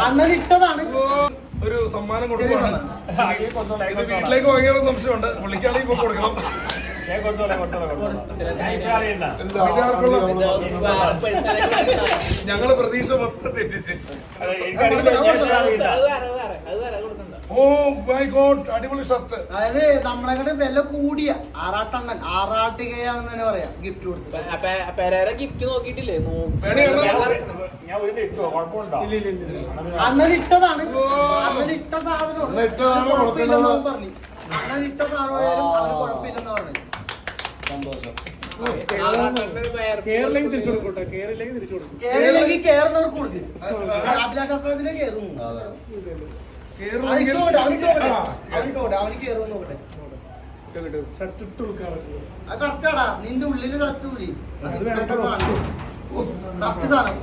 അണ്ണൻ ഇട്ടതാണ്. ഒരു സമ്മാനം കൊടുക്കുകയാണ്. ഇത് വീട്ടിലേക്ക് വാങ്ങിയുള്ള സംശയമുണ്ട്. പുള്ളിക്കാണെങ്കിൽ ഇപ്പൊ കൊടുക്കണം. ഞങ്ങള് പ്രതീക്ഷ മൊത്തം തെറ്റിച്ച്. ഓ മൈ ഗോഡ്, അടിപൊളി ഷർട്ട്. അതായത് നമ്മളെങ്ങടെ വില കൂടിയ ആറാട്ടണ്ണൻ ആറാട്ടുകയാണെന്ന് തന്നെ പറയാം ഗിഫ്റ്റ് കൊടുത്തത്. ഗിഫ്റ്റ് നോക്കിയിട്ടില്ലേ? അണ്ണൻ ഇട്ടതാണ്. അണ്ണൻ ഇട്ട സാധനം കുഴപ്പമില്ലെന്ന് പറഞ്ഞു. അണ്ണൻ ഇട്ട സാധനം അവന് കുഴപ്പമില്ലെന്ന് പറഞ്ഞു. സന്തോഷം. കേരളത്തിലേക്ക് കേറുന്നവർക്ക് കൊടുക്കും. അഭിലാഷ് അത്രത്തിന്റെ കേറുന്നു. അവന് കേറുമെന്ന് നോക്കട്ടെ. അത് കറക്റ്റാടാ. നിന്റെ ഉള്ളില് തട്ടൂരി കറക്റ്റ് സാധനം.